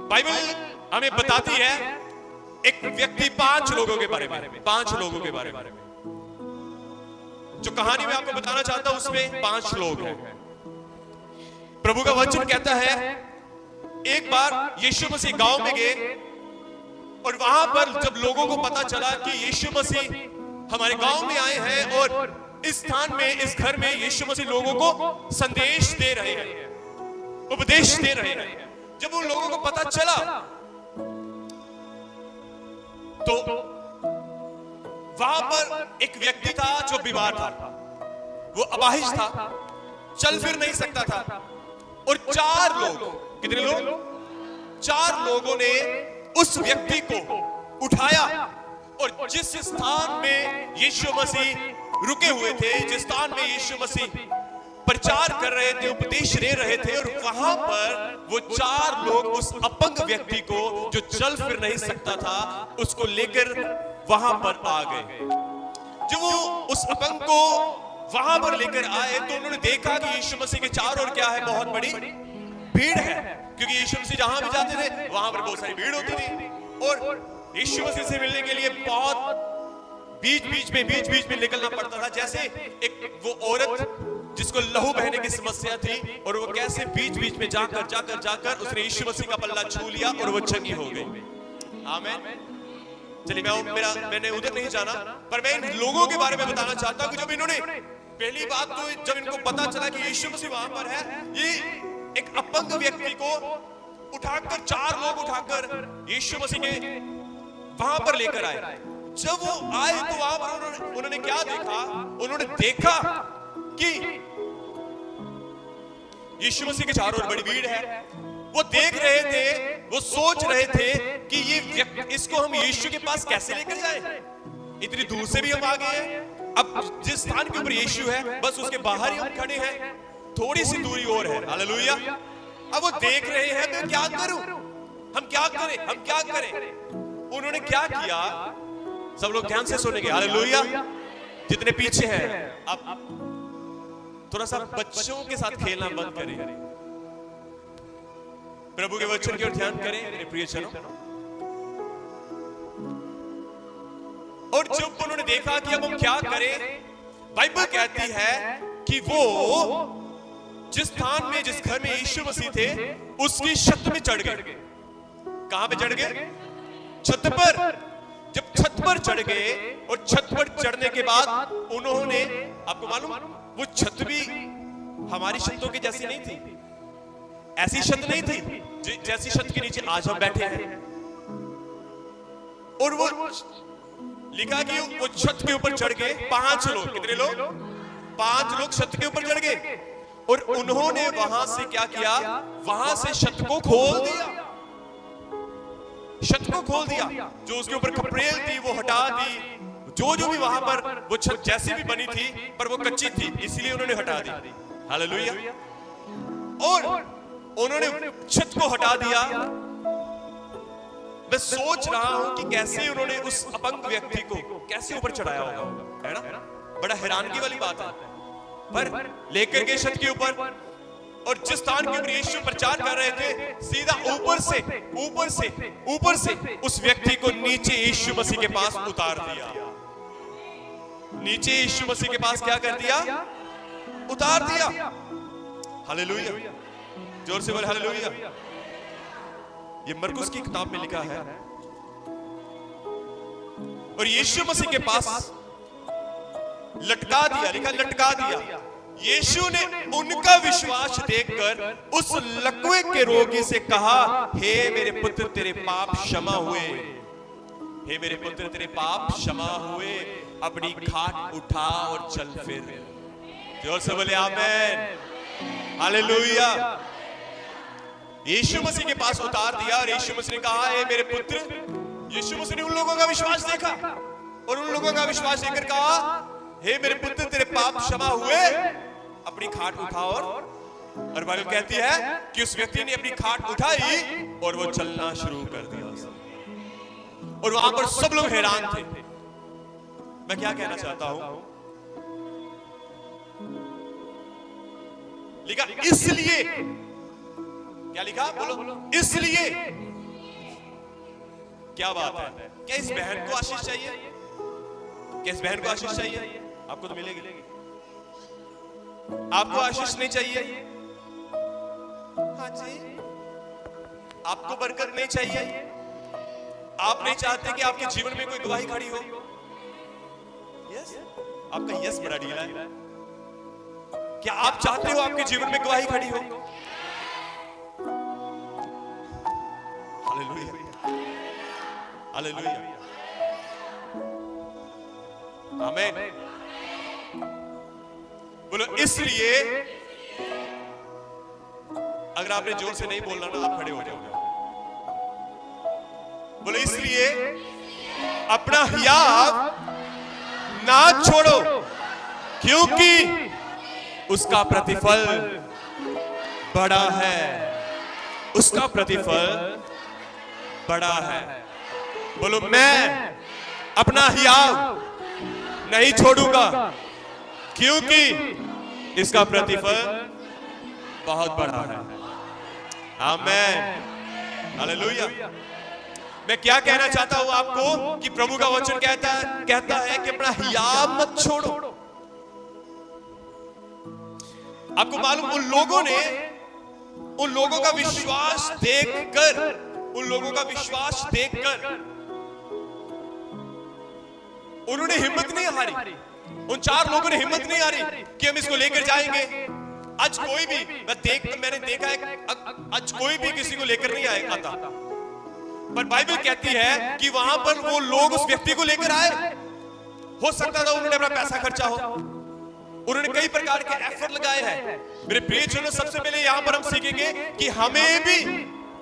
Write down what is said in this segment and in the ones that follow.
Bible हमें बताती है एक व्यक्ति 5 लोगों के बारे में, 5 लोगों के बारे में। जो कहानी मैं आपको बताना चाहता हूं उसमें 5 लोग हैं। प्रभु का वचन कहता है एक बार यीशु मसीह गांव में गए और वहां पर जब लोगों को पता चला कि यीशु मसीह हमारे गांव में आए हैं और इस स्थान में, इस घर में यीशु मसीह लोगों को संदेश दे रहे हैं, उपदेश दे रहे हैं, जब उन लोगों को पता चला तो वहां पर एक व्यक्ति था जो बीमार था, वो अपाहिज था, चल फिर नहीं सकता था। और 4 लोग, कितने लोग? 4 लोगों ने उस व्यक्ति को उठाया और जिस स्थान में यीशु मसीह रुके हुए थे, जिस स्थान में यीशु मसीह प्रचार कर रहे थे, उपदेश दे रहे थे, और वहां पर वो 4 लोग उस अपंग व्यक्ति को जो चल फिर नहीं सकता था उसको लेकर वहां पर आ गए। जब वो उस अपंग को वहां पर लेकर आए तो उन्होंने देखा कि यीशु मसीह के चारों ओर क्या है, बहुत बड़ी भीड़ है, क्योंकि यीशु मसीह जहां भी जाते थे वहां पर बहुत सारी भीड़ होती थी और यीशु मसीह से मिलने के लिए बहुत बीच में निकलना पड़ता था। जैसे एक वो औरत जिसको लहू बहने की समस्या थी और वो कैसे बीच में जाकर उसने यीशु मसीह का पल्ला छू लिया और वो चंगी हो गई। आमीन। चलिए मैंने उधर नहीं जाना, पर मैं इन लोगों के बारे में बताना चाहता हूं कि जब इन्होंने पहली बात तो जब इनको पता चला कि यीशु मसीह वहां पर है, ये एक अपंग व्यक्ति को उठाकर 4 लोग उठाकर यीशु मसीह के वहां पर लेकर आए। जब वो आए तो वहां पर उन्होंने क्या देखा? उन्होंने देखा कि यीशु मसीह के चारों ओर बड़ी भीड़ है। वो देख रहे थे, वो सोच रहे थे कि ये व्यक्ति, इसको हम यीशु के पास कैसे लेकर जाएं? इतनी दूर से भी हम आ गए हैं, अब जिस स्थान के ऊपर यीशु है बस उसके बाहर ही हम खड़े हैं, थोड़ी सी दूरी और है। हालेलुया। अब वो देख रहे हैं मैं क्या करूं, हम क्या करें। उन्होंने क्या किया? सब लोग ध्यान से सुनेंगे। हालेलुया। जितने पीछे हैं अब थोड़ा सा बच्चों के साथ खेलना बंद करें, प्रभु के वचन की ओर ध्यान करें मेरे प्रियजनों। और जब उन्होंने देखा कि अब हम क्या करें, बाइबल कहती है कि वो जिस स्थान में, जिस घर में यीशु मसीह थे उसकी छत में चढ़ गए। कहां पे चढ़ गए? छत पर। जब छत पर चढ़ गए और छत पर चढ़ने के बाद उन्होंने, आपको मालूम वो छत भी हमारी छतों की जैसी नहीं थी, ऐसी छत नहीं थी जैसी छत के नीचे आज हम बैठे हैं। और वो लिखा कि वो छत के ऊपर चढ़ गए 5 लोग। कितने लोग? 5 लोग छत के ऊपर चढ़ गए और उन्होंने वहां से क्या किया? वहां से छत को खोल दिया। छत को खोल दिया, जो उसके ऊपर खपरेल थी वो हटा दी, जो भी वहां पर वो छत जैसी भी बनी थी पर वो कच्ची थी, इसलिए उन्होंने हटा दी। हालेलुया। और उन्होंने छत को हटा दिया। मैं सोच रहा हूं कि कैसे उन्होंने उस अपंग व्यक्ति को कैसे ऊपर चढ़ाया होगा, है ना? बड़ा हैरानगी वाली बात है। पर लेकर गए छत के ऊपर और जिस स्थान के ऊपर यीशु प्रचार कर रहे थे, सीधा ऊपर से उस व्यक्ति को नीचे यीशु मसीह के पास उतार दिया। नीचे यीशु मसीह के पास क्या कर दिया? उतार दिया। हालेलुया। जोर से बोले हालेलुया। ये मरकुस की किताब में लिखा है। और यीशु मसीह के पास लटका दिया, लिखा लटका दिया। यीशु ने उनका विश्वास देखकर उस लकवे के रोगी से कहा, हे मेरे पुत्र तेरे पाप क्षमा हुए, हे मेरे पुत्र तेरे पाप क्षमा हुए, अपनी खाट उठा और चल फिर। जोर से बोले आमीन। हालेलुया। यीशु मसीह के पास उतार दिया और यीशु मसीह ने कहा, हे मेरे पुत्र। यीशु मसीह ने उन लोगों का विश्वास देखा और उन लोगों का विश्वास देखकर कहा, हे मेरे पुत्र तेरे पाप क्षमा हुए, अपनी खाट उठा। और बाइबल कहती है कि उस व्यक्ति ने अपनी खाट उठाई और वो चलना शुरू कर दिया। और वहां पर सब लोग हैरान थे। मैं क्या कहना चाहता हूं? लिखा इसलिए, क्या लिखा बोलो? इसलिए क्या बात है। क्या इस बहन को आशीष चाहिए? क्या इस बहन को आशीष चाहिए? आपको तो मिलेगी। आपको आशीष नहीं चाहिए? हाँ जी। आपको बरकत नहीं चाहिए? आप नहीं चाहते कि आपके जीवन में कोई गवाही खड़ी हो? यस, आपका यस बड़ा ढीला है। क्या आप चाहते हो आपके जीवन में गवाही खड़ी हो? हालेलुया, हालेलुया, आमीन। बोलो इसलिए, अगर आपने जोर से नहीं बोलना ना, आप खड़े हो जाओगे। बोलो इसलिए अपना हियाव ना छोड़ो, क्योंकि उसका प्रतिफल बड़ा है। उसका प्रतिफल बड़ा है। बोलो मैं अपना हियाव नहीं छोड़ूंगा, क्योंकि इसका प्रतिफल बहुत बड़ा है। आमीन, हालेलुया। मैं क्या कहना चाहता हूं आपको कि प्रभु का वचन कहता है कि अपना हियाव मत छोड़ो। आपको मालूम, उन लोगों का विश्वास देखकर उन्होंने हिम्मत नहीं हारी। उन 4 लोगों ने हिम्मत नहीं हारी कि हम इसको लेकर जाएंगे। आज कोई भी मैंने देखा है, आज कोई भी किसी को लेकर नहीं आता, पर बाइबल कहती है कि वहां पर वो लोग उस व्यक्ति को लेकर आए। हो सकता था उन्होंने अपना पैसा खर्चा हो, उन्होंने कई प्रकार के एफर्ट लगाए हैं। मेरे प्रियजनों, सबसे पहले यहां पर हम सीखेंगे कि हमें भी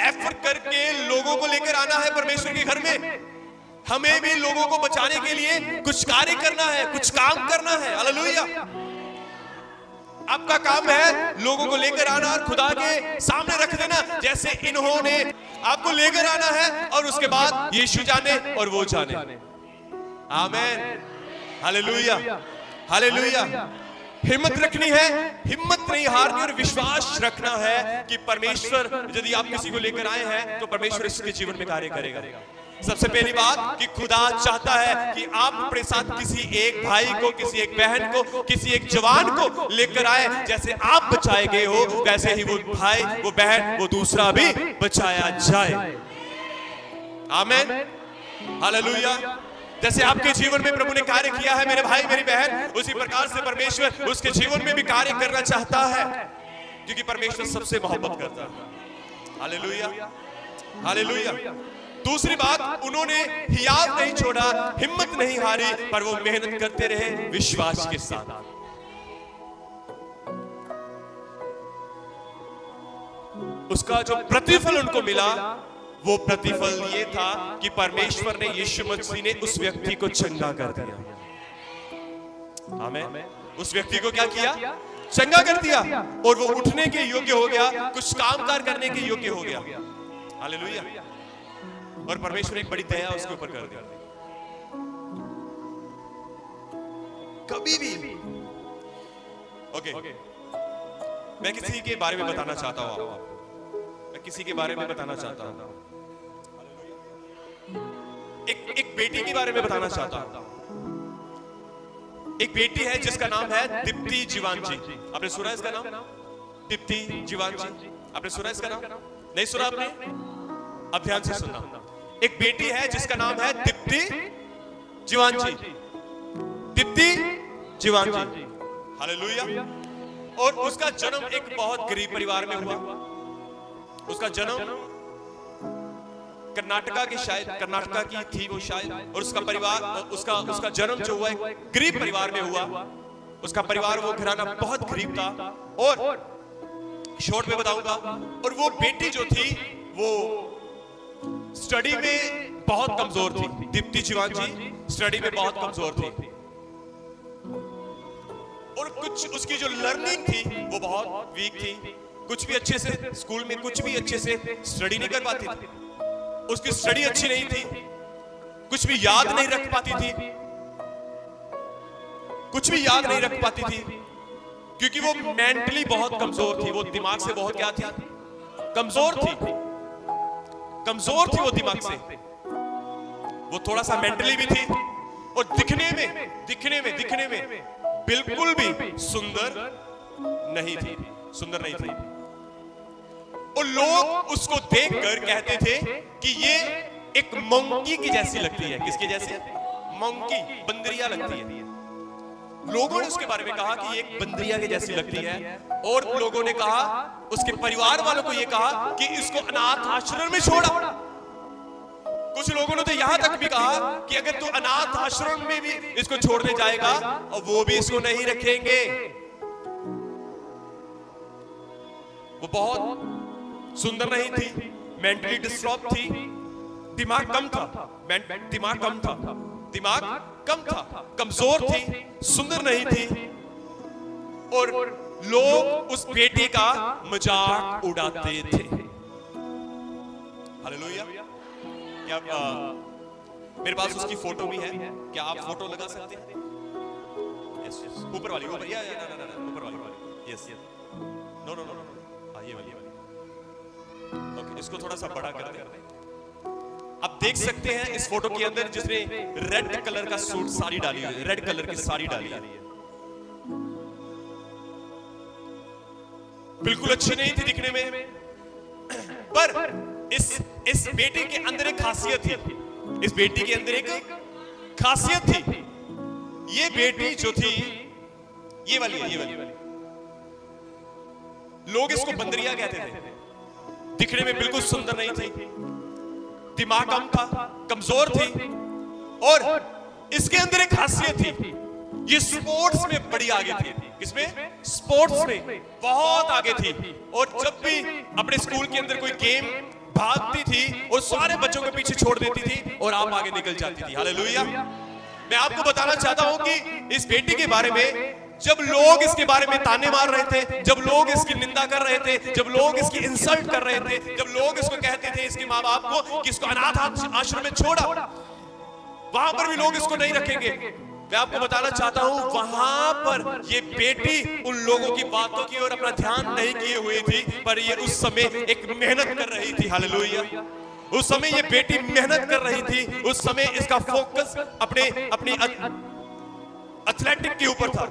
एफर्ट करके लोगों को लेकर आना है परमेश्वर के घर में। हमें भी लोगों को बचाने के लिए कुछ कार्य करना है, कुछ काम करना है। हालेलुया। आपका काम है लोगों को लेकर आना और खुदा के सामने रख देना, जैसे इन्होंने आपको लेकर आना है, और उसके बाद यीशु जाने और वो जाने। आमीन, हालेलुया, हालेलुया। हिम्मत रखनी है, हिम्मत नहीं हारनी, और विश्वास रखना है कि परमेश्वर, यदि आप किसी को लेकर आए हैं तो परमेश्वर इसके जीवन में कार्य करेगा। सबसे पहली बात कि खुदा चाहता है कि आप अपने साथ किसी एक भाई को, किसी एक बहन को, किसी एक जवान को लेकर आए। जैसे आप बचाए गए हो, वैसे ही वो भाई, वो बहन, वो दूसरा भी बचाया जाए। आमीन, हालेलुया। जैसे आपके जीवन में प्रभु ने कार्य किया है मेरे भाई मेरी बहन, उसी प्रकार से परमेश्वर उसके जीवन में भी कार्य करना चाहता है, क्योंकि परमेश्वर सबसे मोहब्बत करता है। Hallelujah, hallelujah. दूसरी बात, उन्होंने हियाव नहीं छोड़ा, हिम्मत नहीं हारी, पर वो मेहनत करते रहे विश्वास के साथ। उसका जो प्रतिफल उनको मिला, वो प्रतिफल ये था कि परमेश्वर ने, यीशु मसीह ने उस व्यक्ति को चंगा कर दिया। आमीन। उस व्यक्ति को क्या किया? चंगा कर दिया, और वो उठने के योग्य हो गया, कुछ कामकाज करने के योग्य हो गया। हालेलुया। और परमेश्वर एक बड़ी दया उसके ऊपर कर दिया। कभी भी ओके, मैं किसी के बारे में बताना चाहता हूं आपको, मैं किसी के बारे में बताना चाहता हूं, एक बेटी के बारे में बताना चाहता हूं। एक बेटी है जिसका नाम है दीप्ति जीवान जी। आपने सुना इसका नाम? दीप्ति जीवान जी, आपने सुना इसका नाम? नहीं सुना आपने? अब ध्यान से सुनना। एक बेटी है जिसका नाम है दीप्ति जीवान जी। दीप्ति जीवान जी, हालेलुया। और उसका जन्म एक बहुत गरीब परिवार में हुआ। उसका जन्म कर्नाटका की थी वो शायद, और उसका परिवार, उसका जन्म जो हुआ एक गरीब परिवार में हुआ। उसका परिवार, वो घराना बहुत गरीब था, और शॉर्ट में बताऊंगा। और वो बेटी जो थी वो स्टडी में बहुत कमजोर थी। दीप्ति जीवान जी स्टडी में बहुत कमजोर थी, और कुछ उसकी जो लर्निंग थी वो बहुत वीक थी। कुछ भी अच्छे से स्कूल में कुछ भी अच्छे से स्टडी नहीं कर पाती थी। उसकी स्टडी अच्छी नहीं थी, कुछ भी याद नहीं रख पाती थी, कुछ भी याद नहीं रख पाती थी, क्योंकि वो मेंटली बहुत कमजोर थी। वो दिमाग से बहुत क्या थी? कमजोर थी, कमजोर थी वो दिमाग से। वो थोड़ा सा मेंटली भी थी और दिखने में बिल्कुल भी सुंदर नहीं थी, सुंदर नहीं थी। और लोग उसको देखकर कहते थे कि ये एक मंकी की जैसी लगती है। किसकी जैसी? मंकी, बंदरिया लगती है। लोगों ने उसके बारे में कहा कि ये एक बंदरिया की जैसी लगती है। और लोगों ने कहा, उसके परिवार वालों को ये कहा कि इसको अनाथ आश्रम में छोड़ा। कुछ लोगों ने तो यहां तक भी कहा कि अगर तू अनाथ आश्रम में भी इसको छोड़ने जाएगा और वो भी इसको नहीं रखेंगे। वो बहुत सुंदर नहीं थी, मेंटली डिस्टर्ब थी, दिमाग कम था, कमजोर थी, सुंदर नहीं थी। और लोग उस बेटी का मजाक उड़ाते थे। हालेलुया। क्या मेरे पास उसकी फोटो भी है? क्या आप फोटो लगा सकते हैं? यस, ऊपर वाली, ऊपर वाली। यस, नो, ये वाली। ओके, इसको थोड़ा सा बड़ा करते हैं। आप देख सकते हैं इस फोटो के अंदर जिसने रेड कलर का सूट, साड़ी डाली है, रेड कलर की साड़ी डाली है। बिल्कुल अच्छी नहीं थी दिखने में, पर इस बेटी के अंदर एक खासियत थी। इस बेटी के अंदर एक खासियत थी। ये बेटी जो थी, ये वाली। लोग इसको बंदरिया कहते थे। दिखने में बिल्कुल सुंदर नहीं थी, दिमाग कम था, कमजोर थी। और इसके अंदर एक खासियत थी, ये स्पोर्ट्स में बड़ी आगे थी। किसमें? स्पोर्ट्स में बहुत आगे थी। और जब भी अपने स्कूल के अंदर कोई गेम भागती थी और सारे बच्चों को पीछे छोड़ देती थी और आप आगे निकल जाती थी। हालेलुया। मैं आपको बताना चाहता हूं कि इस बेटी के बारे में जब लोग इसके बारे में ताने मार रहे थे, जब लोग इसकी निंदा कर रहे थे, जब लोग इसकी इंसल्ट कर रहे थे, जब लोग इसको कहते थे, इसके माँ बाप को, कि इसको अनाथ आश्रम में छोड़ा, वहां पर भी लोग इसको नहीं रखेंगे। मैं आपको बताना चाहता हूं, वहां पर ये बेटी उन लोगों की बातों की ओर अपना ध्यान नहीं किए हुई थी, पर ये उस समय एक मेहनत कर रही थी। हालेलुया। उस समय ये बेटी मेहनत कर रही थी। उस समय इसका फोकस अपने एथलेटिक के ऊपर था।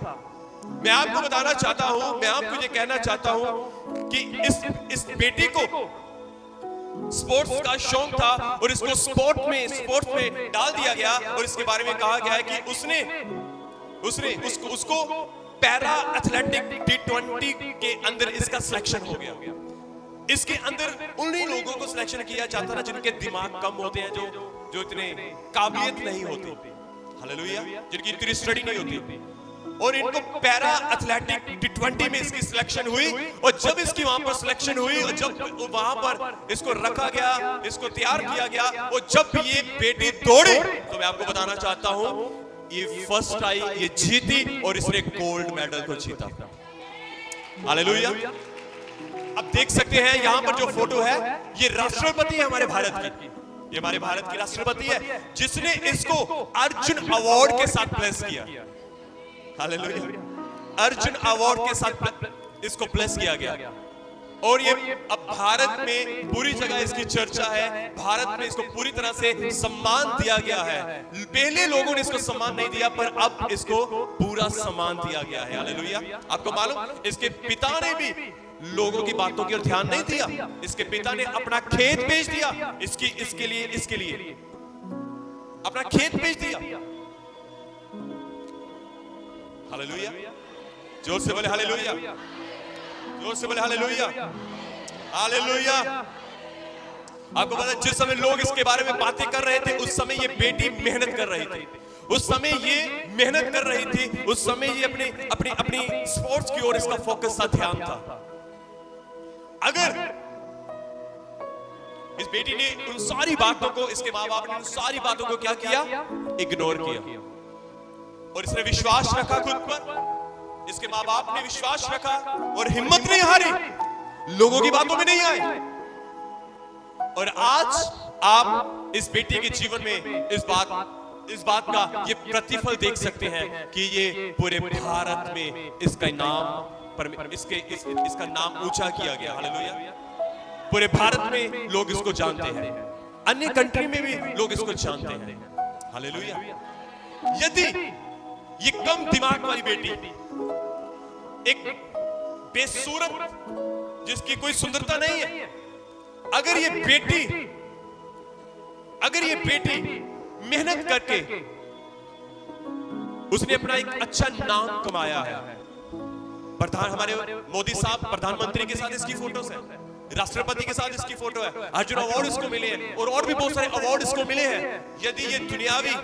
मैं आपको बताना चाहता हूं, मैं आपको ये कहना चाहता हूं कि इस बेटी को स्पोर्ट्स का शौक था और इसको स्पोर्ट्स में डाल दिया गया। और इसके बारे में कहा गया है कि उसको पैरा एथलेटिक T20 के अंदर इसका सिलेक्शन हो गया। इसके अंदर उन्हीं लोगों को सिलेक्शन किया जाता था जिनके दिमाग कम होते हैं, जो इतने काबिलियत नहीं होती। हालेलुया। जिनकी इतनी स्टडी नहीं होती। और इनको पैरा एथलेटिक T20 में इसकी सिलेक्शन हुई। और जब इसकी वहां पर सिलेक्शन हुई और जब वहां पर इसको रखा गया, इसको तैयार किया गया, और जब ये बेटी दौड़ी, तो मैं आपको बताना चाहता हूं, ये फर्स्ट आई, ये जीती और इसने गोल्ड मेडल को जीता। हालेलुया। अब देख सकते हैं यहां पर जो फोटो है, ये राष्ट्रपति है हमारे भारत की। ये हमारे भारत की राष्ट्रपति है जिसने इसको अर्जुन अवार्ड के साथ प्लेस किया। हालेलुया। अर्जुन अवार्ड के साथ इसको प्लेस किया गया। और ये अब भारत में पूरी जगह इसकी चर्चा है। भारत में इसको पूरी तरह से सम्मान दिया गया है। पहले लोगों ने इसको सम्मान नहीं दिया, पर अब इसको पूरा सम्मान दिया गया है। हालेलुया। आपको मालूम, इसके पिता ने भी लोगों की बातों की ओर ध्यान नहीं दिया। इसके पिता ने अपना खेत बेच दिया इसके लिए अपना खेत बेच दिया। हालेलुया। जोर से बोले हालेलुया। जोर से बोले हालेलुया। हालेलुया। आपको पता है, जिस समय लोग इसके बारे में बातें कर रहे थे, उस समय ये बेटी मेहनत कर रही थी। उस समय ये मेहनत कर रही थी। उस समय ये अपनी स्पोर्ट्स की ओर इसका फोकस था, ध्यान था। अगर इस बेटी ने उन सारी बातों को, इसके माँ बाप ने उन सारी बातों को क्या किया? इग्नोर किया। और इसने विश्वास रखा खुद पर। इसके माँ बाप ने विश्वास रखा और हिम्मत नहीं हारी, लोगों की बातों में नहीं आए। और आज आप इस बेटी के जीवन में इस बात का ये प्रतिफल देख सकते हैं कि ये पूरे भारत में इसका नाम इसका नाम ऊंचा किया गया। हालेलुया। पूरे भारत में लोग इसको जानते हैं। अन्य कंट्री में भी लोग इसको जानते हैं। हालेलुया। यदि ये कम दिमाग वाली बेटी, एक बेसूरत जिसकी कोई सुंदरता नहीं है, अगर ये बेटी मेहनत करके उसने अपना एक अच्छा नाम कमाया है। हमारे मोदी साहब प्रधानमंत्री के साथ इसकी फोटोज है, राष्ट्रपति के साथ इसकी फोटो है, अर्जुन अवार्ड इसको मिले हैं और भी बहुत सारे अवार्ड इसको मिले हैं। यदि ये दुनियावी,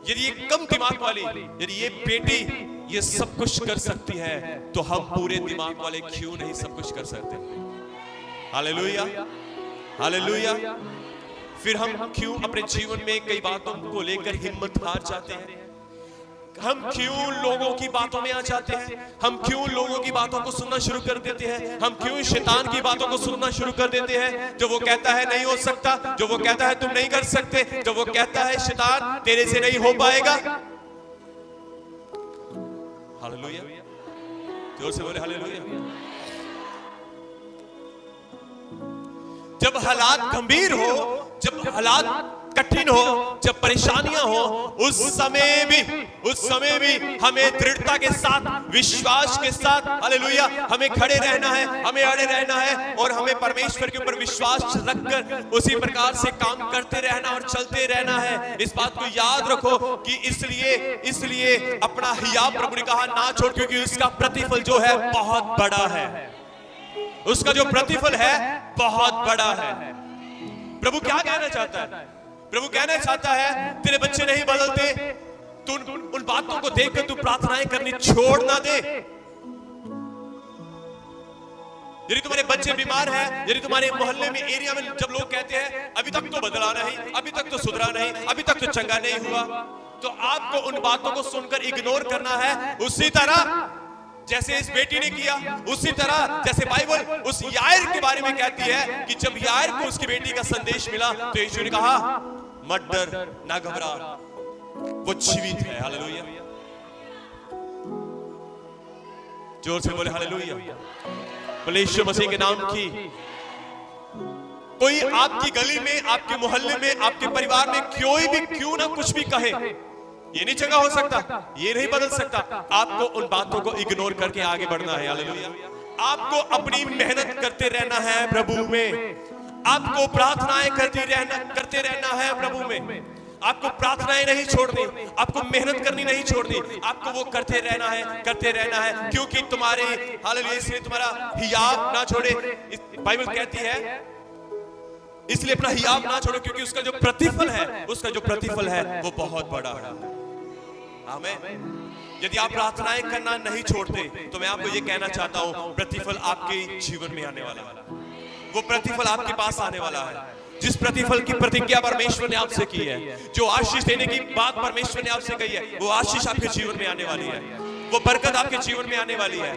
यदि ये कम दिमाग वाली, यदि ये बेटी ये सब कुछ कर सकती है, तो हम पूरे दिमाग वाले क्यों नहीं सब कुछ कर सकते? Hallelujah, hallelujah. फिर हम क्यों अपने जीवन में कई बातों को लेकर हिम्मत हार जाते हैं? हम क्यों लोगों की बातों में आ जाते हैं? हम क्यों लोगों की बातों को सुनना शुरू कर देते हैं? हम क्यों शैतान की बातों को सुनना शुरू कर देते हैं? जो वो कहता है नहीं हो सकता, जो वो कहता है तुम नहीं कर सकते, जो वो कहता है शैतान तेरे से नहीं हो पाएगा। हालेलुया, जोर से बोले हालेलुया। जब हालात गंभीर हो, जब हालात कठिन हो, जब परेशानियां हो, उस समय भी हमें दृढ़ता के साथ, विश्वास के साथ, हालेलुया, हमें खड़े रहना है, हमें अड़े रहना है और हमें परमेश्वर के ऊपर विश्वास रखकर उसी प्रकार से काम करते रहना और चलते रहना है। इस बात को याद रखो कि इसलिए अपना हिया प्रभु ने कहा ना छोड़, क्योंकि उसका प्रतिफल जो है बहुत बड़ा है। उसका जो प्रतिफल है बहुत बड़ा है। प्रभु क्या कहना चाहता है? प्रभु कहना चाहता है तेरे बच्चे नहीं बदलते, तू उन बातों को देखकर तू प्रार्थनाएं करनी छोड़ ना दे। यदि तुम्हारे बच्चे बीमार हैं, यदि तुम्हारे मोहल्ले में, एरिया में जब लोग कहते हैं अभी तक तो बदला नहीं, अभी तक तो सुधरा नहीं, अभी तक तो चंगा नहीं हुआ, तो आपको उन बातों को सुनकर इग्नोर करना है। उसी तरह जैसे इस बेटी ने किया, उसी तरह जैसे बाइबल उस यायर के बारे में कहती है कि जब यायर को उसकी बेटी का संदेश मिला तो यीशु ने कहा मत डर, ना घबरा, वो जीवित है। हालेलुया, जोर से बोले हालेलुया। बोले यीशु मसीह के नाम की। कोई आपकी गली में, आपके मोहल्ले में, आपके परिवार में क्यों ना कुछ भी कहे, ये नहीं चंगा हो सकता, ये नहीं बदल सकता। आपको उन बातों को इग्नोर करके आगे बढ़ना है। हालेलुया। आपको अपनी मेहनत करते रहना है प्रभु में। आपको प्रार्थनाएं करते रहना है प्रभु में। आपको प्रार्थनाएं नहीं छोड़नी, आपको मेहनत करनी नहीं छोड़नी, आपको वो करते रहना है, क्योंकि तुम्हारे, हालेलुया, इसलिए तुम्हारा हियाव ना छोड़े। बाइबल कहती है इसलिए अपना हियाव ना छोड़ो, क्योंकि उसका जो प्रतिफल है वो बहुत बड़ा है। आमीन। यदि आप प्रार्थनाएं करना नहीं छोड़ते तो मैं आपको ये कहना चाहता हूं, प्रतिफल आपके जीवन में आने वाला है। वो प्रतिफल आपके पास आने वाला है। जिस प्रतिफल की प्रतिज्ञा परमेश्वर ने आपसे की है, जो आशीष देने की बात परमेश्वर ने आपसे कही है, वो आशीष आपके जीवन में आने वाली है। वो बरकत आपके जीवन में आने वाली है।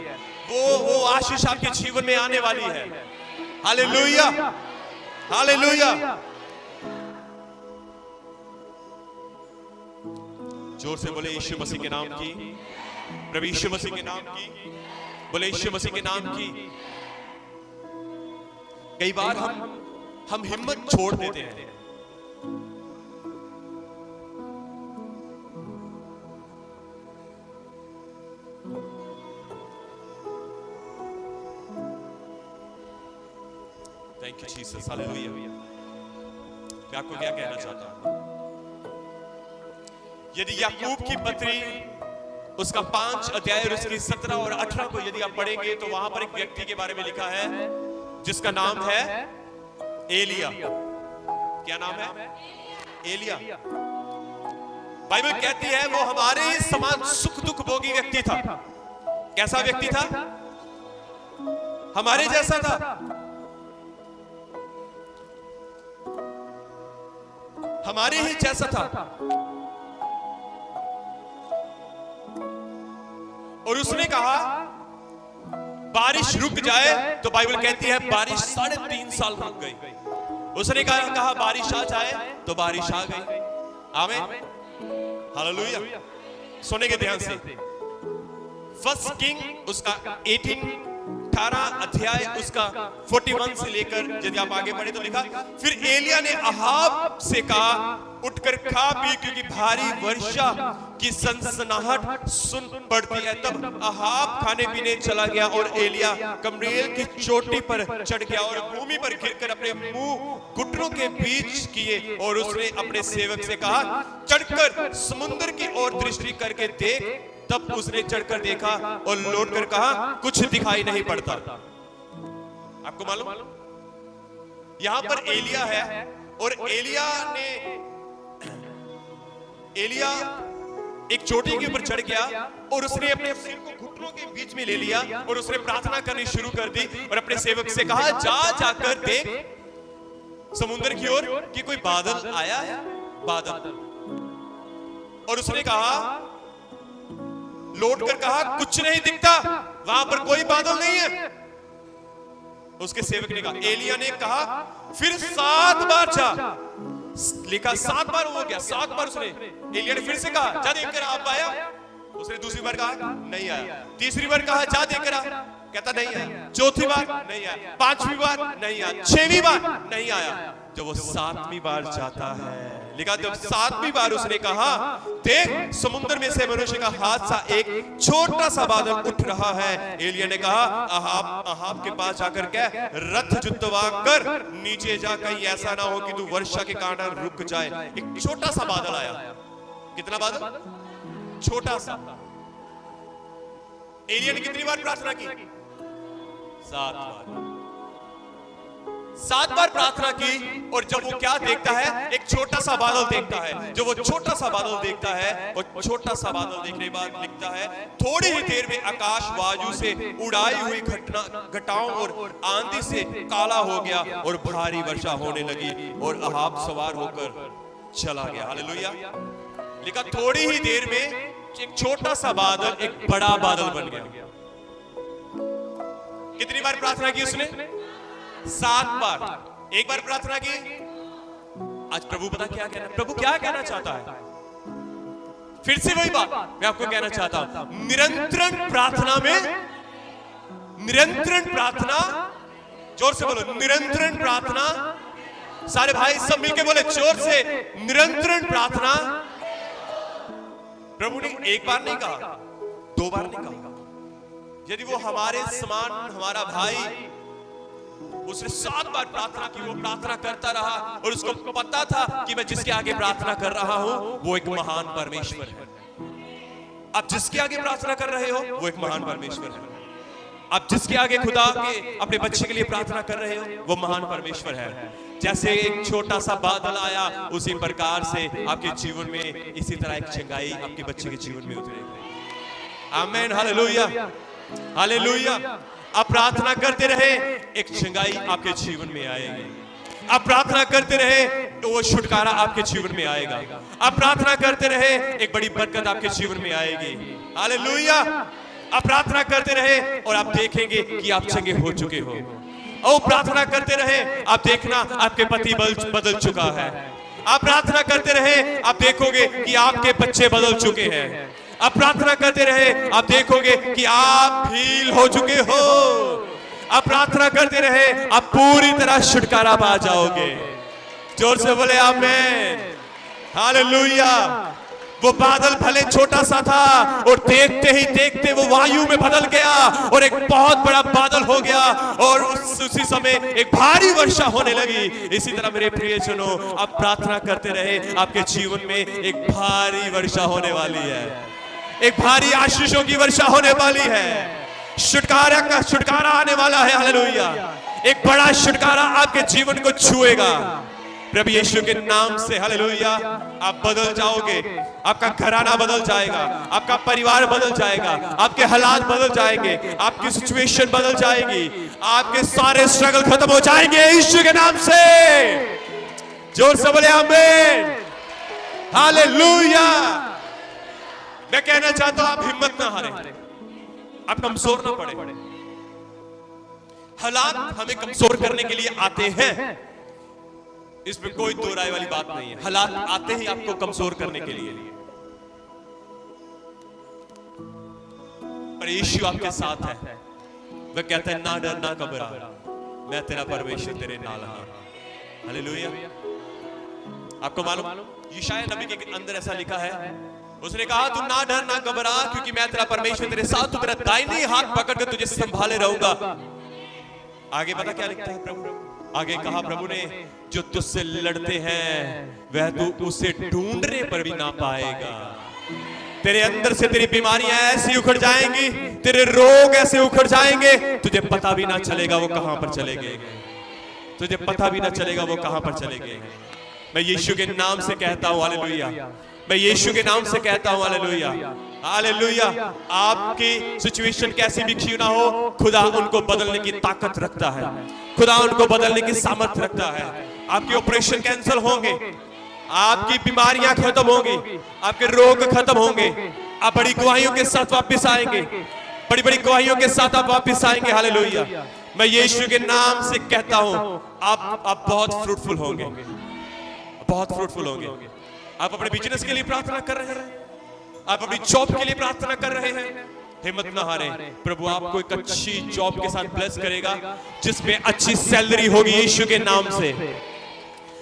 वो आशीष आपके जीवन में आने वाली है। Hallelujah, hallelujah. जोर से बोले यीशु मसीह के नाम की। प्रभु यीशु मसीह के नाम की। बोले यीशु मसीह के नाम की। कई बार हम हिम्मत छोड़ देते हैं। Thank you Jesus, hallelujah. मैं आपको क्या कहना चाहता हूं, यदि याकूब की पत्री उसका 5 अध्याय और उसकी 17 और 18 को यदि आप पढ़ेंगे तो वहां पर एक व्यक्ति के बारे में लिखा है जिसका नाम है एलिया। क्या नाम है? एलिया। बाइबल कहती है वो हमारे समान सुख दुख भोगी व्यक्ति था। कैसा व्यक्ति था? हमारे जैसा था। हमारे ही जैसा था। और उसने कहा बारिश रुक जाए, तो बाइबल कहती है बारिश 3.5 साल रुक गई। उसने कहा बारिश आ जाए, तो बारिश आ गई। आमीन, हालेलुया। सुनेंगे ध्यान से। 1 किंग उसका 18 18 अध्याय उसका 41 से लेकर यदि आप आगे बढ़े तो लिखा, फिर एलिया ने अहाब से कहा, उठकर खा पी, क्योंकि भारी वर्षा की सनसनाहट सुन पड़ती है। तब अहाब खाने पीने चला गया और एलिया कमरेल की चोटी पर चढ़ गया और भूमि पर गिरकर अपने मुंह घुटनों के बीच किए और उसने अपने सेवक से कहा, चढ़कर समुद्र की ओर दृष्टि करके देख। तब उसने चढ़कर देखा और लौटकर कहा, कुछ दिखाई नहीं पड़ता। आपको मालूम यहां पर एलिया है और एलिया एक चोटी के ऊपर चढ़ गया और उसने अपने सिर को घुटनों के बीच में ले लिया और उसने प्रार्थना करनी शुरू कर दी और अपने सेवक से कहा, जाकर देख समुद्र की ओर कि कोई बादल आया है। बादल। और उसने कहा, लौट कर कहा, कुछ नहीं दिखता, वहां पर कोई बादल नहीं है। उसके सेवक ने कहा, एलिया ने कहा, फिर 7 बार जा। लिखा 7 बार हो गया, 7 बार उसने, एलिया ने फिर से कहा, जा देखकर आप आया। उसने दूसरी बार कहा, नहीं आया। तीसरी बार कहा, जा देखकर आ, कहता नहीं आया। चौथी बार नहीं आया, 5वीं बार नहीं आया, 6वीं बार नहीं आया। जब वो 7वीं बार जाता है, लिखा जब 7वीं बार उसने कहा, देख समुद्र में से मनुष्य का हाथ सा एक छोटा सा बादल उठ रहा है। एलिया ने कहा, अहाब के पास जाकर कह, रथ जुतवा कर नीचे जा, कहीं ऐसा ना हो कि तू वर्षा के कारण रुक जाए। एक छोटा सा बादल आया। कितना बादल? छोटा सा। एलिया ने कितनी बार प्रार्थना की? 7 बार। 7 बार प्रार्थना की और जब वो क्या देखता है, एक छोटा सा बादल देखता है। जो वो छोटा सा बादल देखता है, वो छोटा सा बादल देखने के बाद लिखता है, थोड़ी ही देर में आकाश वायु से उड़ाई हुई घटाओं और आंधी से काला हो गया और भारी वर्षा होने लगी और अहाब सवार होकर चला गया। हालेलुया। लिखा थोड़ी ही देर में एक छोटा सा बादल एक बड़ा बादल बन गया। कितनी बार प्रार्थना की उसने? 7 बार। एक बार प्रार्थना की। आज प्रभु पता क्या कहना, प्रभु क्या कहना चाहता है? फिर से वही बात मैं आपको कहना चाहता हूं, निरंतर प्रार्थना में, निरंतर प्रार्थना, जोर से बोलो, निरंतर प्रार्थना। सारे भाई सब मिलके बोले जोर से, निरंतर प्रार्थना। प्रभु ने एक बार नहीं कहा, 2 बार नहीं कहा। यदि वो हमारे समान हमारा भाई, उसने 7 बार प्रार्थना की, वो प्रार्थना करता रहा और उसको पता था कि मैं जिसके आगे प्रार्थना कर रहा हूं वो एक महान परमेश्वर है। आप जिसके आगे प्रार्थना कर रहे हो वो एक महान परमेश्वर है। आप जिसके आगे खुदा के अपने बच्चे के लिए प्रार्थना कर रहे हो वो महान परमेश्वर है। जैसे एक छोटा सा बादल आया, उसी प्रकार से आपके जीवन में इसी तरह एक चंगाई आपके बच्चे के जीवन में उतरेगी। आमीन। Hallelujah, hallelujah. आप प्रार्थना करते रहे, एक चंगाई आपके जीवन में आएगी। आप प्रार्थना करते रहे तो वो छुटकारा आपके जीवन में आएगा। आप प्रार्थना करते रहे, एक बड़ी बरकत आपके जीवन में आएगी। हालेलुया। आप प्रार्थना करते रहे और आप देखेंगे कि आप चंगे हो चुके हो। और प्रार्थना करते रहे, आप देखना आपके पति बदल चुका है। आप प्रार्थना करते रहे, आप देखोगे कि आपके बच्चे बदल चुके हैं। आप प्रार्थना करते रहे, आप देखोगे कि आप हील हो चुके हो। आप प्रार्थना करते रहे, आप पूरी तरह छुटकारा पा जाओगे। जोर से बोले आमीन। हालेलुया। वो बादल भले छोटा सा था और देखते ही देखते वो वायु में बदल गया और एक बहुत बड़ा बादल हो गया और उसी समय एक भारी वर्षा होने लगी। इसी तरह मेरे प्रियजनों, आप प्रार्थना करते रहे, आपके जीवन में एक भारी वर्षा होने वाली है। एक भारी आशीषों की वर्षा होने वाली है। छुटकारा आने वाला है। हालेलुया। एक बड़ा छुटकारा आपके जीवन को छुएगा प्रभु यीशु के नाम से। हालेलुया। आप बदल जाओगे, आपका घराना बदल जाएगा, आपका परिवार बदल जाएगा, आपके हालात बदल जाएंगे, आपकी सिचुएशन बदल जाएगी, आपके सारे स्ट्रगल खत्म हो जाएंगे यीशु के नाम से। जोर से बोले आमीन। हालेलुया। मैं कहना चाहता हूं, आप हिम्मत ना हारें, आप कमजोर ना पड़े। हालात हमें कमजोर करने के लिए आते हैं, इसमें कोई दो राय वाली बात नहीं है। हालात आते ही आपको कमजोर करने के लिए, पर यीशु आपके साथ है। वह कहता है ना डर ना घबरा, मैं तेरा परमेश्वर तेरे नाल हां। हालेलुया। आपको मालूम यशायाह नबी के अंदर ऐसा लिखा है, उसने कहा तू ना डर ना घबरा क्योंकि मैं तेरा परमेश्वर तेरे साथ, तू तेरा दाहिनी हाथ पकड़ कर तुझे संभाले रहूंगा। आगे पता क्या लिखता है प्रभु? आगे कहा प्रभु ने, जो तुझसे लड़ते हैं वह तू उसे ढूंढने पर भी ना पाएगा। तेरे अंदर से तेरी बीमारियां ऐसी उखड़ जाएंगी, तेरे रोग ऐसे उखड़ जाएंगे, तुझे पता भी ना चलेगा वो कहां पर चले गए, तुझे पता भी ना चलेगा वो कहां पर चले गए। मैं यीशु के नाम से कहता हूं हालेलुया, मैं यीशु के नाम से कहता हूं हालेलुया, हालेलुया। आपकी सिचुएशन कैसी भी क्यों ना हो, खुदा उनको बदलने की ताकत रखता है, खुदा उनको बदलने की सामर्थ्य रखता है। आपके ऑपरेशन कैंसिल होंगे, आपकी बीमारियां खत्म होंगी, आपके रोग खत्म होंगे, आप बड़ी गवाहियों के साथ वापस आएंगे, बड़ी बड़ी गवाहियों के साथ आप वापस आएंगे। हालेलुया। मैं यीशु के नाम से कहता हूं, आप बहुत फ्रूटफुल होंगे, बहुत फ्रूटफुल होंगे। आप अपने बिजनेस के लिए प्रार्थना कर रहे हैं, आप अपनी जॉब के लिए प्रार्थना कर रहे हैं, हिम्मत ना हारे, प्रभु आपको एक अच्छी जॉब के साथ ब्लेस करेगा जिसमें अच्छी सैलरी होगी यीशु के नाम से।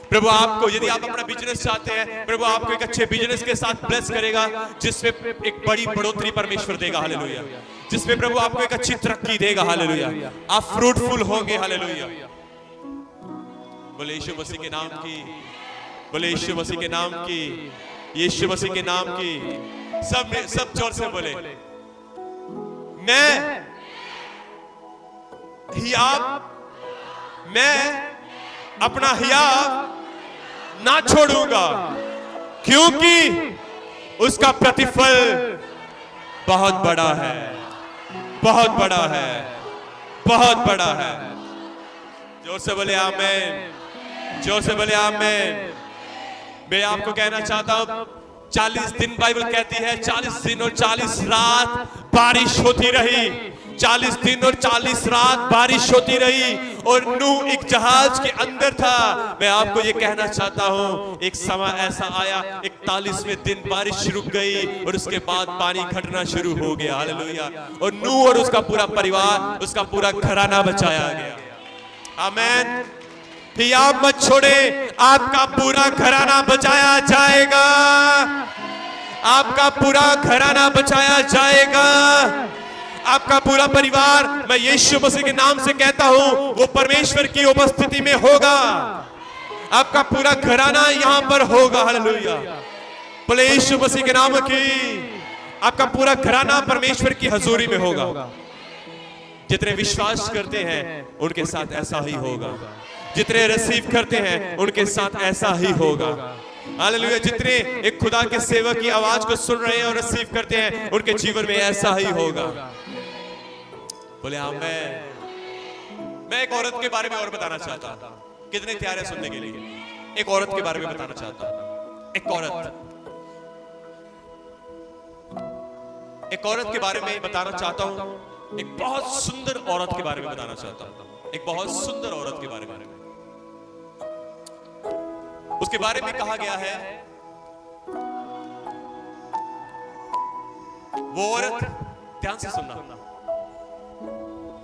प्रभु आपको, यदि आप अपना बिजनेस चाहते हैं, प्रभु आपको एक अच्छे बिजनेस के साथ ब्लेस करेगा जिसमें एक बड़ी बढ़ोतरी परमेश्वर देगा। हालेलुया। जिसमें प्रभु आपको एक अच्छी तरक्की देगा। हालेलुया। आप फ्रूटफुल होंगे। हालेलुया। बोले यीशु मसीह के नाम की, बोले यीशु मसीह के नाम की, यीशु मसीह के नाम की। सब जोर से बोले, मैं अपना हियाव ना छोड़ूंगा क्योंकि उसका प्रतिफल बहुत बड़ा है, बहुत बड़ा है, बहुत बड़ा है। जोर से बोले आमीन, जोर से बोले आमीन। मैं आपको कहना चाहता हूं, 40 दिन बाइबल कहती है 40 दिन और 40 रात बारिश होती रही, 40 दिन और 40 रात बारिश होती रही और नूह एक जहाज के अंदर था। मैं आपको ये कहना चाहता हूं, एक समय ऐसा आया 41वें दिन बारिश रुक गई और उसके बाद पानी घटना शुरू हो गया। हालेलुया। और नूह और उसका पूरा परिवार, उसका पूरा घराना बचाया गया। आमीन। हियाव मत छोड़े, आपका पूरा घराना बचाया जाएगा, आपका पूरा घराना बचाया जाएगा, आपका पूरा परिवार, मैं यीशु मसीह के नाम से कहता हूं, वो परमेश्वर की उपस्थिति में होगा। आपका पूरा घराना यहां पर होगा। हालेलुया। बोले यीशु मसीह के नाम की, आपका पूरा घराना परमेश्वर की हजूरी में होगा। जितने विश्वास करते हैं उनके साथ ऐसा ही होगा, जितने रिसीव करते हैं उनके साथ ऐसा ही होगा। हालेलुया। जितने एक खुदा के सेवक की आवाज को सुन रहे हैं और रिसीव करते हैं उनके जीवन में ऐसा ही होगा। बोले आमीन। मैं एक औरत के बारे में और बताना चाहता हूं, कितने तैयार हैं सुनने के लिए? एक औरत के बारे में बताना चाहता हूं। एक औरत के बारे में बताना चाहता हूं, एक बहुत सुंदर औरत के बारे में बताना चाहता हूं, एक बहुत सुंदर औरत के बारे में। उसके बारे में कहा गया है, वो औरत, ध्यान से सुनना,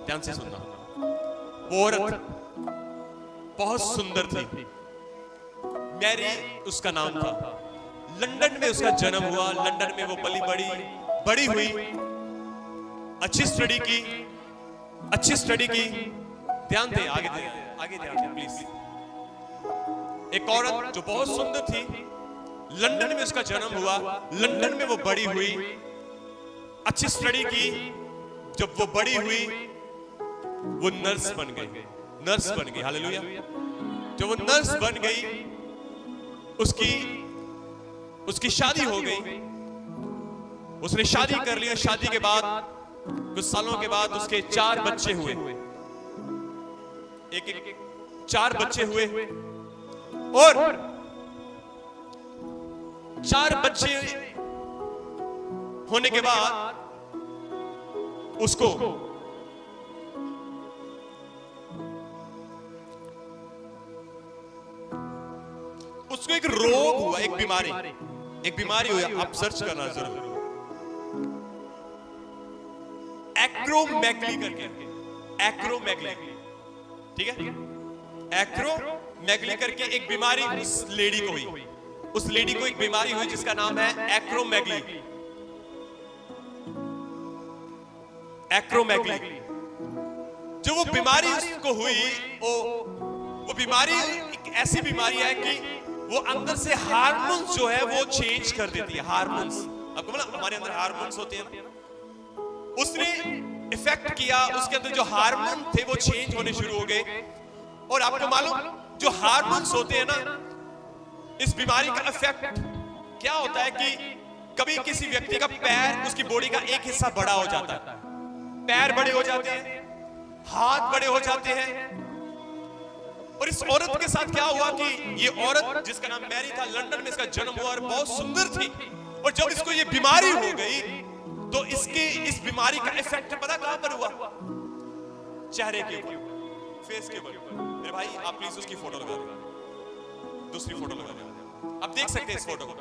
ध्यान से सुनना, वो औरत बहुत सुंदर थी। मैरी उसका नाम था। लंदन में उसका जन्म हुआ, लंदन में वो बड़ी हुई, अच्छी स्टडी की, अच्छी स्टडी की। ध्यान दे, आगे ध्यान दे प्लीज। एक औरत जो बहुत सुंदर थी, लंदन में उसका जन्म हुआ, लंदन में वो बड़ी हुई, अच्छी स्टडी की। जब वो बड़ी हुई वो नर्स बन गई, हालेलुया। जब वो नर्स बन गई, उसकी शादी हो गई, उसने शादी कर लिया। शादी के बाद कुछ सालों के बाद उसके 4 बच्चे हुए, एक 4 बच्चे हुए और 4 बच्चे होने के बाद उसको एक रोग हुआ, एक बीमारी हुई। आप सर्च करना जरूर, एक्रोमेगली करके, एक्रोमेगली, ठीक है, एक्रोमेगली करके एक बीमारी उस लेडी को हुई। उस लेडी को एक बीमारी हुई जिसका नाम है एक्रोमेगली। एक्रोमेगली जो वो बीमारी उसको हुई, वो बीमारी एक ऐसी बीमारी है कि वो अंदर से हार्मोन्स जो है वो चेंज कर देती है। हार्मोन्स, आपको मतलब हमारे अंदर हार्मोन्स होते हैं, उसने इफेक्ट किया, उसके अंदर जो हार्मोन थे वो चेंज होने शुरू हो गए। और आपको मालूम जो हार्मोन्स होते हैं ना, इस बीमारी का इफेक्ट क्या होता है कि कभी किसी व्यक्ति का पैर, उसकी बॉडी का एक हिस्सा बड़ा हो जाता है, पैर बड़े हो जाते हैं, हाथ बड़े हो जाते हैं। और इस औरत के साथ क्या हुआ कि ये औरत जिसका नाम मैरी था, लंदन में इसका जन्म हुआ और बहुत सुंदर थी। और जब इसको ये बीमारी हो गई तो इस बीमारी का इफेक्ट पता कहां पर हुआ? चेहरे के ऊपर, फेस के ऊपर। मेरे भाई आप प्लीज उसकी फोटो लगा दें, दूसरी फोटो लगा दें। आप देख सकते हैं इस फोटो को,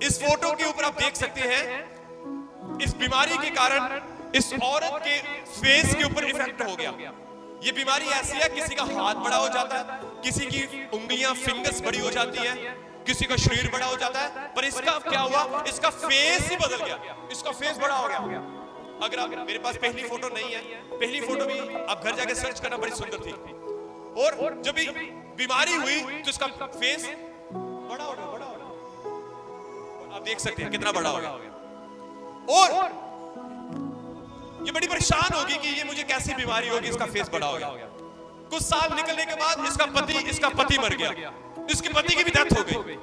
इस फोटो के ऊपर आप देख सकते हैं इस बीमारी के कारण इस औरत के फेस के ऊपर इफेक्ट हो गया। ये बीमारी ऐसी है, किसी का हाथ बड़ा हो जाता है, किसी की उंगलियां, फिंगर्स बड़ी हो जाती है, किसी का शरीर बड़ा हो जाता है, पर इसका क्या हुआ? इसका फेस ही बदल गया, इसका फेस बड़ा हो गया। अगर आप, मेरे पास पहली फोटो नहीं है, पहली फोटो भी आप घर जाके सर्च करना, बड़ी सुंदर थी। और जब बीमारी हुई तो इसका फेस बड़ा हो गया, बड़ा हो गया। आप देख सकते हैं कितना बड़ा हो गया। और ये बड़ी परेशान होगी कि ये मुझे कैसी बीमारी होगी, इसका फेस बड़ा हो गया। कुछ साल निकलने के बाद इसका पति मर गया, इसके पति की भी डेथ हो गई।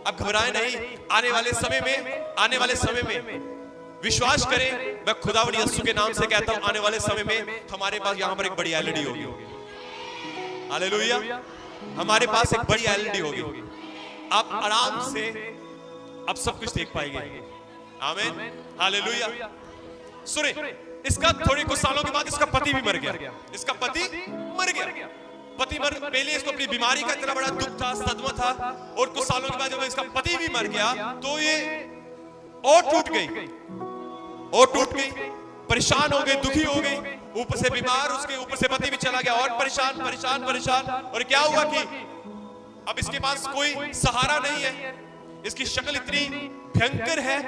अब घबराए नहीं, आने वाले समय में विश्वास करें, मैं खुदावंद यीशु के नाम से कहता हूं, आने वाले समय में हमारे पास यहां पर एक बड़ी एलईडी होगी। हालेलुया, हमारे पास एक बड़ी एलईडी होगी। आप आराम से अब सब कुछ देख पाएंगे। आमीन, हालेलुया। सुने, इसका थोड़े कुछ सालों के बाद इसका पति भी मर गया। इसका पति मर गया। पहले इसको अपनी बीमारी का इतना बड़ा दुख था, सदमा था, और कुछ सालों के बाद जब इसका पति भी मर गया तो ये और टूट गई, परेशान हो गई, दुखी हो गई, ऊपर से बीमार, उसके ऊपर से पति भी चला गया और परेशान। और क्या हुआ कि अब इसके पास कोई सहारा नहीं है। इसकी शक्ल इतनी भयंकर है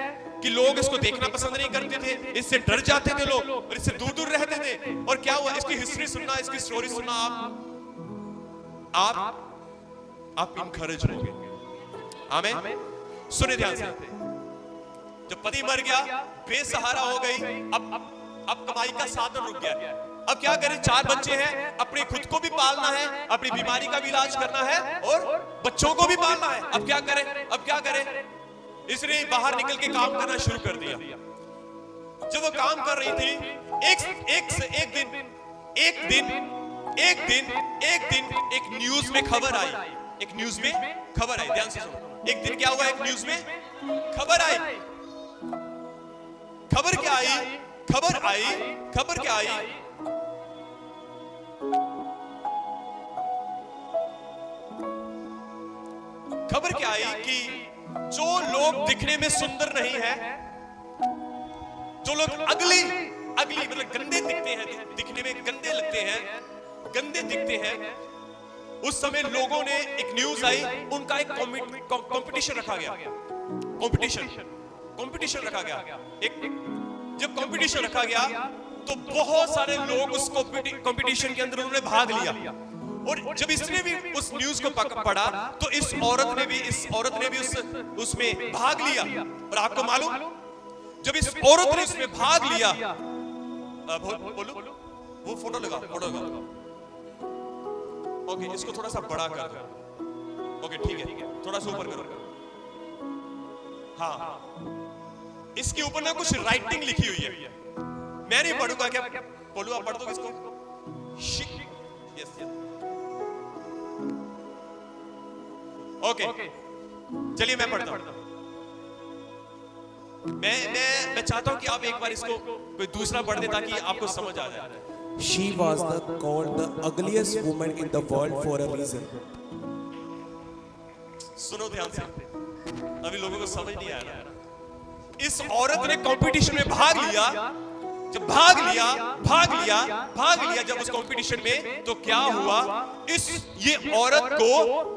कि लोग इसको देखना पसंद नहीं करते थे, इससे डर जाते थे लोग और इससे दूर रहते थे। और क्या हुआ? इसकी हिस्ट्री सुनना, इसकी स्टोरी सुनना, आप इनकरेज होंगे। आमीन। सुने ध्यान से, जब पति मर गया, बेसहारा हो गई, अब कमाई का साधन रुक गया। अब क्या करें? 4 बच्चे हैं, अपने खुद को भी पालना है, अपनी बीमारी का भी इलाज करना है और बच्चों को भी पालना है। अब क्या करें? इसने बाहर निकल के काम करना शुरू कर दिया। जब वो काम कर रही थी, एक दिन एक न्यूज में खबर आई। ध्यान से सुनो। एक दिन क्या हुआ? एक न्यूज में खबर आई। खबर क्या आई? खबर क्या आई कि जो लोग दिखने में सुंदर नहीं है, जो लोग अगली मतलब गंदे दिखते हैं, दिखने में गंदे लगते हैं, गंदे दिखते हैं, उस समय लोगों ने, एक न्यूज आई, उनका एक कंपटीशन रखा गया। कंपटीशन रखा गया। जब कंपटीशन रखा गया तो बहुत सारे लोग उस कंपटीशन के अंदर उन्होंने भाग लिया। और जब इसने भी उस न्यूज को पढ़ा तो इस औरत ने भी उसमें भाग लिया। और आपको मालूम, जब इस औरत ने उसमें भाग लिया, बोलो वो फोटो लगा। ओके, इसको थोड़ा सा बड़ा कर दो। ओके, ठीक है, थोड़ा सा ऊपर करो। हाँ, इसके ऊपर ना कुछ राइटिंग लिखी हुई है, मैं नहीं पढ़ूंगा। क्या बोलूं? आप पढ़ दो इसको। यस। ओके, चलिए मैं पढ़ता हूं। मैं चाहता हूं कि आप एक बार इसको कोई दूसरा पढ़ दे ताकि आपको समझ आ जाए। She was called the ugliest woman in the world for a reason. सुनो ध्यान से, अभी लोगों को समझ नहीं आ रहा। इस औरत ने कंपटीशन में भाग लिया जब भाग लिया जब उस कंपटीशन में, तो क्या हुआ, ये औरत को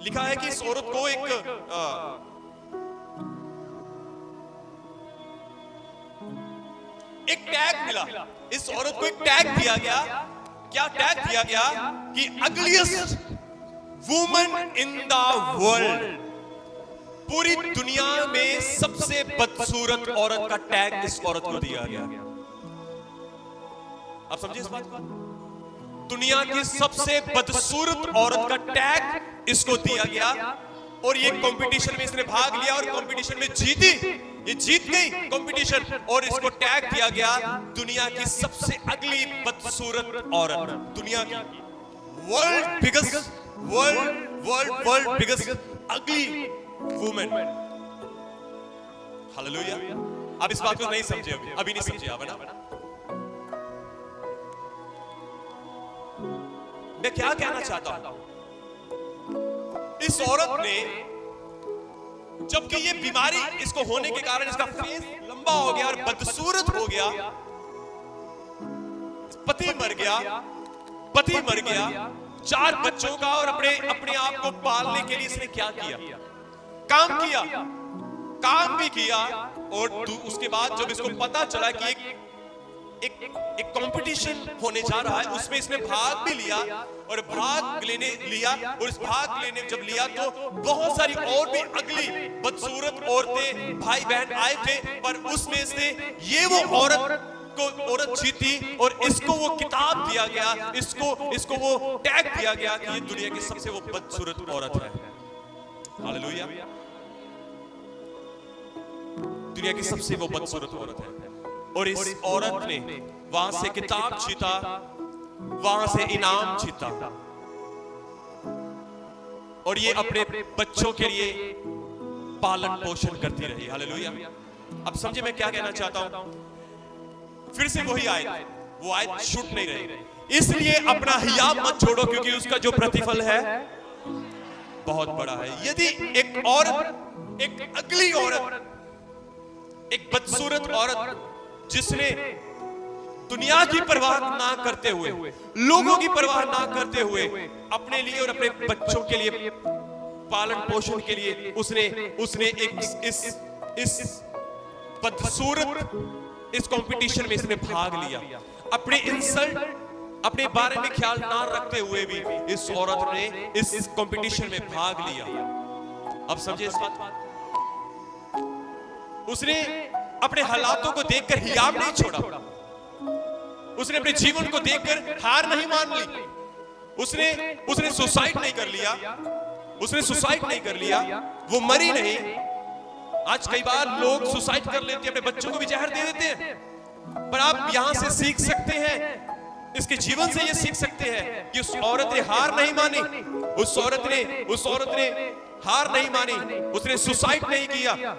लिखा है कि इस औरत को एक टैग मिला। इस औरत को एक टैग दिया गया। क्या टैग दिया गया कि ugliest woman in the world, पूरी दुनिया में सबसे बदसूरत औरत का टैग इस औरत को दिया गया। आप समझिए इस बात को? दुनिया की सबसे बदसूरत औरत का टैग इसको दिया गया, और ये कंपटीशन में इसने भाग लिया और कंपटीशन में जीती। ये जीत गई कंपटीशन, और इसको टैग दिया गया दुनिया की सबसे अगली बदसूरत औरत, दुनिया की वर्ल्ड बिगेस्ट अगली वुमेन। हालेलुया। आप इस बात को नहीं समझे, अभी नहीं समझे आप, है ना? मैं क्या कहना चाहता हूं, इस औरत ने, जबकि ये बीमारी इसको होने के कारण इसका फेस लंबा हो गया और बदसूरत हो गया, पति मर गया 4 बच्चों का, और अपने आप को पालने के लिए इसने क्या किया, काम भी किया। और उसके बाद जब इसको पता चला कि एक कंपटीशन होने जा रहा है, उसमें इसने भाग भी लिया, और इस भाग लेने जब लिया तो बहुत सारी और भी अगली बदसूरत औरतें, भाई बहन आए थे, पर उसमें से ये वो औरत जीती, और इसको वो किताब दिया गया, इसको वो टैग दिया गया कि ये दुनिया की सबसे वो बदसूरत औरत है। हालेलुया। दुनिया की सबसे वो बदसूरत औरत है, और इस औरत ने वहां से किताब जीता, वहां से इनाम जीता, और ये अपने बच्चों के लिए पालन पोषण करती रही। हालेलुया। अब समझे मैं क्या कहना चाहता हूं? फिर से वही आयत, वो आयत छूट नहीं रही। इसलिए अपना हियाब मत छोड़ो, क्योंकि उसका जो प्रतिफल है बहुत बड़ा है। यदि एक औरत, एक अगली औरत, एक बदसूरत औरत, जिसने दुनिया की परवाह ना करते हुए, लोगों की परवाह ना करते हुए, अपने लिए और अपने बच्चों के लिए पालन पोषण के लिए उसने इस बदसूरत इस कंपटीशन में इसने भाग लिया, अपने इंसल्ट, अपने बारे में ख्याल ना रखते हुए भी इस औरत ने इस कंपटीशन में भाग लिया। अब समझे इस बात? उसने अपने हालातों को देखकर हियाब नहीं छोड़ा, उसने अपने जीवन को देखकर हार नहीं मान ली, उसने सुसाइड नहीं कर लिया, वो मरी नहीं। आज कई बार लोग सुसाइड कर लेते हैं, अपने बच्चों को भी जहर दे देते हैं, पर आप यहां से सीख सकते हैं, इसके जीवन से ये सीख सकते हैं कि उस औरत ने हार नहीं मानी, उस औरत ने हार नहीं मानी, उसने सुसाइड नहीं किया,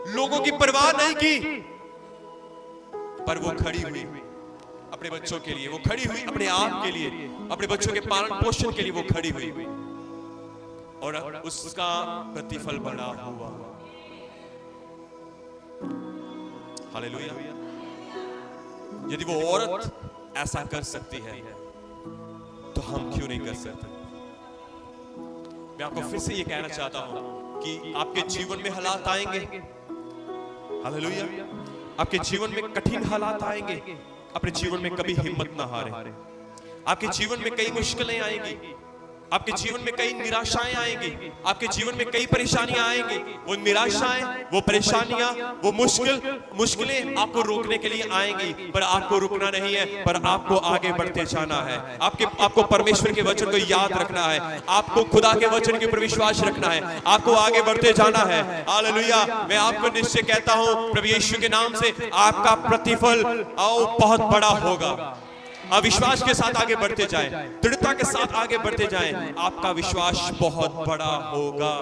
लोगों की परवाह नहीं की, पर वो खड़ी हुई अपने बच्चों के लिए, वो खड़ी हुई अपने आप के लिए, अपने बच्चों के पालन पोषण के लिए वो खड़ी हुई, और उसका प्रतिफल बड़ा हुआ। हालेलुया। यदि वो औरत ऐसा कर सकती है, तो हम क्यों नहीं कर सकते? मैं आपको फिर से ये कहना चाहता हूं कि आपके जीवन में हालात आएंगे, हालेलुया, आपके जीवन में कठिन हालात आएंगे, अपने जीवन में कभी हिम्मत ना हारे। आपके जीवन में कई मुश्किलें आएंगी, आपके जीवन में कई निराशाएं आएंगी, आपके जीवन में कई परेशानियां आएंगी। वो निराशाएं, वो परेशानियां, वो मुश्किलें आपको रोकने के लिए आएंगी, पर आपको रुकना नहीं है, पर आपको आगे बढ़ते जाना है। आपको परमेश्वर के वचन को याद रखना है, आपको खुदा के वचन के ऊपर विश्वास रखना है, आपको आगे बढ़ते जाना है। हालेलुया। मैं आपको निश्चय कहता हूं, प्रभु यीशु के नाम से आपका प्रतिफल बहुत बड़ा होगा। आप विश्वास के साथ आगे बढ़ते जाएं, दृढ़ता के साथ आगे बढ़ते जाएं, आपका विश्वास बहुत बड़ा होगा।